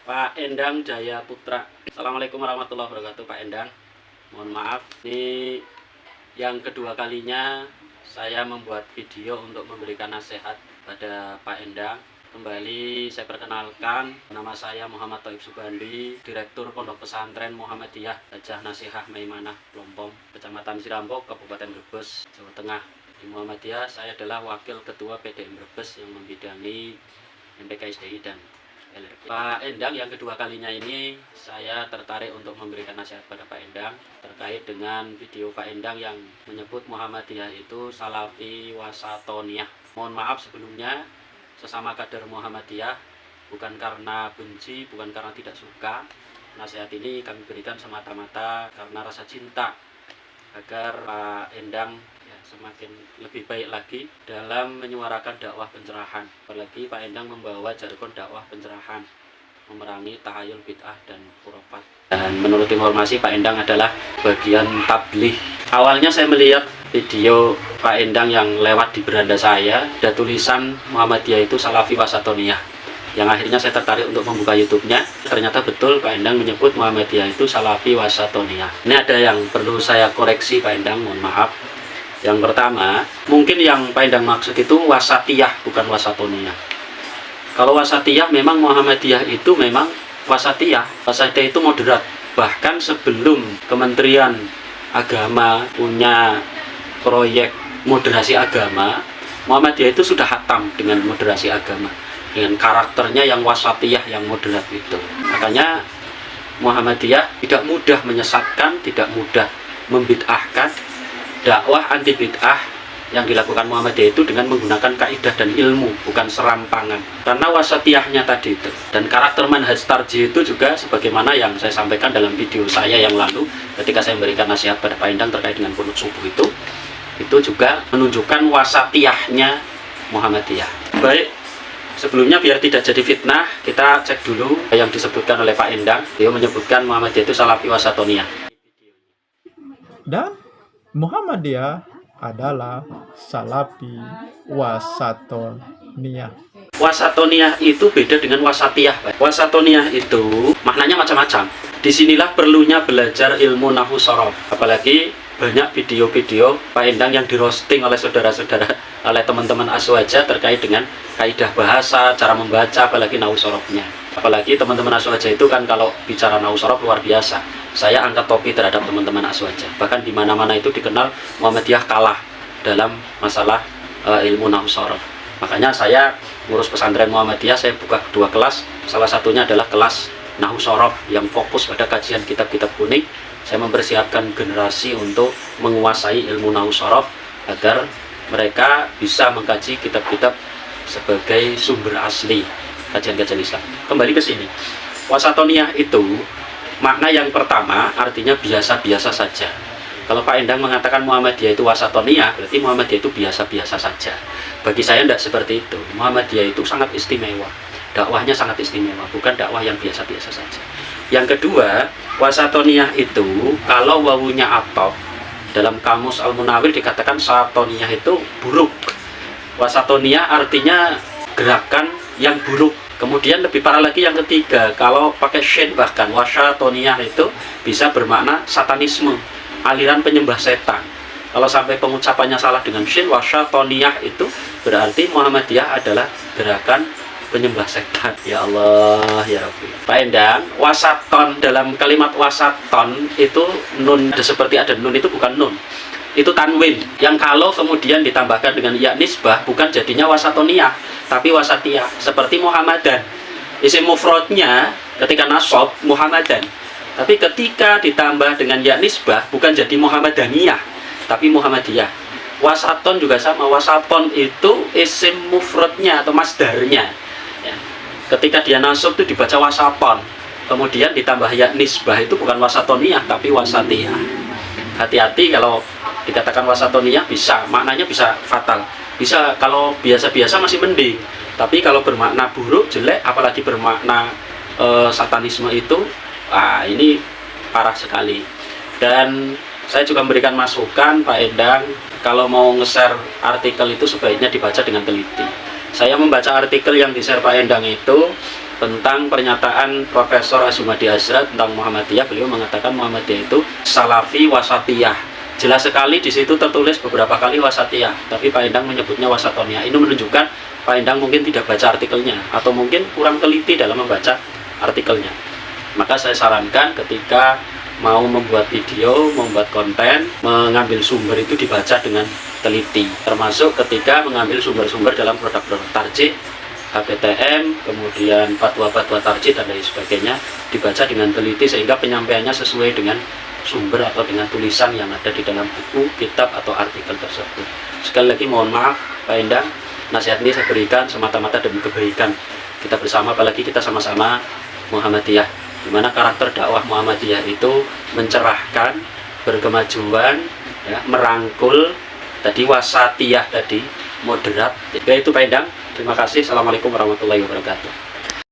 Pak Endang Jaya Putra. Assalamualaikum warahmatullahi wabarakatuh, Pak Endang. Mohon maaf, ini yang kedua kalinya saya membuat video untuk memberikan nasihat pada Pak Endang. Kembali saya perkenalkan, nama saya Muhammad Thaib Subandi, Direktur Pondok Pesantren Muhammadiyah Hajah Nasihah Maimanah Plompong, Kecamatan Sirambok, Kabupaten Brebes, Jawa Tengah. Di Muhammadiyah saya adalah Wakil Ketua PDM Brebes yang membidangi MPKSDI dan LRG. Pak Endang yang kedua kalinya ini saya tertarik untuk memberikan nasihat pada Pak Endang terkait dengan video Pak Endang yang menyebut Muhammadiyah itu Salafi Wasatoniyah. Mohon maaf sebelumnya, sesama kader Muhammadiyah, bukan karena benci, bukan karena tidak suka. Nasihat ini kami berikan semata-mata karena rasa cinta agar Pak Endang semakin lebih baik lagi dalam menyuarakan dakwah pencerahan. Apalagi Pak Endang membawa jargon dakwah pencerahan, memerangi tahayul bid'ah dan khurafat. Dan menurut informasi Pak Endang adalah bagian tabligh. Awalnya saya melihat video Pak Endang yang lewat di beranda saya, ada tulisan Muhammadiyah itu Salafi Wasatoniyah. Yang akhirnya saya tertarik untuk membuka YouTube-nya. Ternyata betul Pak Endang menyebut Muhammadiyah itu Salafi Wasatoniyah. Ini ada yang perlu saya koreksi Pak Endang, mohon maaf. Yang pertama, mungkin yang Pak Endang maksud itu wasatiyah, bukan wasatoniyah. Kalau wasatiyah memang Muhammadiyah itu memang wasatiyah. Wasatiyah itu moderat. Bahkan sebelum Kementerian Agama punya proyek moderasi agama, Muhammadiyah itu sudah hatam dengan moderasi agama, dengan karakternya yang wasatiyah, yang moderat itu. Makanya Muhammadiyah tidak mudah menyesatkan, tidak mudah membid'ahkan. Dakwah anti bid'ah yang dilakukan Muhammadiyah itu dengan menggunakan kaidah dan ilmu, bukan serampangan. Karena wasatiyahnya tadi itu, dan karakter manhaj tarji itu juga sebagaimana yang saya sampaikan dalam video saya yang lalu ketika saya memberikan nasihat pada Pak Endang terkait dengan kunut subuh itu juga menunjukkan wasatiyahnya Muhammadiyah. Baik, sebelumnya biar tidak jadi fitnah, kita cek dulu yang disebutkan oleh Pak Endang. Dia menyebutkan Muhammadiyah itu Salafi Wasatoniyah. Dan Muhammadiyah adalah Salafi Wasatoniyah. Wasatoniyah itu beda dengan wasatiyah. Wasatoniyah itu maknanya macam-macam. Disinilah perlunya belajar ilmu nahwu sorof. Apalagi banyak video-video Pak Endang yang di roasting oleh saudara-saudara, oleh teman-teman Aswaja terkait dengan kaidah bahasa, cara membaca, apalagi nahwu sorofnya. Apalagi teman-teman Aswaja itu kan kalau bicara nahwu sorof luar biasa. Saya angkat topi terhadap teman-teman Aswaja. Bahkan di mana-mana itu dikenal Muhammadiyah kalah dalam masalah ilmu nahwu sorof. Makanya saya ngurus pesantren Muhammadiyah, saya buka 2 kelas. Salah satunya adalah kelas nahwu sorof yang fokus pada kajian kitab-kitab kuning. Saya mempersiapkan generasi untuk menguasai ilmu nahwu sorof agar mereka bisa mengkaji kitab-kitab sebagai sumber asli kajian-kajian Islam. Kembali ke sini, wasatoniyah itu makna yang pertama artinya biasa-biasa saja. Kalau Pak Endang mengatakan Muhammadiyah itu wasatoniyah, berarti Muhammadiyah itu biasa-biasa saja. Bagi saya tidak seperti itu. Muhammadiyah itu sangat istimewa. Dakwahnya sangat istimewa, bukan dakwah yang biasa-biasa saja. Yang kedua, wasatoniyah itu kalau wawunya atof, dalam kamus Al-Munawir dikatakan satoniyah itu buruk. Wasatoniyah artinya gerakan yang buruk. Kemudian lebih parah lagi yang ketiga, kalau pakai shin bahkan wasatoniyah itu bisa bermakna satanisme, aliran penyembah setan. Kalau sampai pengucapannya salah dengan shin, wasatoniyah itu berarti Muhammadiyah adalah gerakan penyembah setan. Ya Allah, ya Rabbi. Pak Endang, wasaton, dalam kalimat wasaton itu nun, seperti ada nun itu bukan nun, itu tanwin, yang kalau kemudian ditambahkan dengan ya nisbah bukan jadinya wasatoniyah tapi wasatiyah, seperti Muhammadan. Isim mufradnya ketika nasab Muhammadan, tapi ketika ditambah dengan ya nisbah bukan jadi Muhammadaniyah tapi Muhammadiyah. Wasaton juga sama, wasaton itu isim mufradnya atau masdarnya ya. Ketika dia nasab itu dibaca wasaton, kemudian ditambah ya nisbah itu bukan wasatoniyah tapi wasatiyah. Hati-hati kalau dikatakan wasatoniyah, bisa maknanya bisa fatal. Bisa kalau biasa-biasa masih mending, tapi kalau bermakna buruk, jelek, apalagi bermakna satanisme itu, ini parah sekali. Dan saya juga memberikan masukan Pak Endang, kalau mau nge-share artikel itu sebaiknya dibaca dengan teliti. Saya membaca artikel yang di-share Pak Endang itu, tentang pernyataan Profesor Azumadi Azra tentang Muhammadiyah. Beliau mengatakan Muhammadiyah itu salafi wasatiyah. Jelas sekali di situ tertulis beberapa kali wasatiyah, tapi Pak Endang menyebutnya wasatoniyah. Ini menunjukkan Pak Endang mungkin tidak baca artikelnya, atau mungkin kurang teliti dalam membaca artikelnya. Maka saya sarankan ketika mau membuat video, membuat konten, mengambil sumber itu dibaca dengan teliti. Termasuk ketika mengambil sumber-sumber dalam produk-produk tarjih, HPTM, kemudian fatwa-fatwa tarjih dan lain sebagainya, dibaca dengan teliti sehingga penyampaiannya sesuai dengan sumber atau dengan tulisan yang ada di dalam buku, kitab, atau artikel tersebut. Sekali lagi mohon maaf Pak Endang, nasihat ini saya berikan semata-mata demi kebaikan kita bersama, apalagi kita sama-sama Muhammadiyah, di mana karakter dakwah Muhammadiyah itu mencerahkan, berkemajuan, ya, merangkul, tadi wasatiyah tadi, moderat. Yaitu Pak Endang. Terima kasih. Assalamualaikum warahmatullahi wabarakatuh.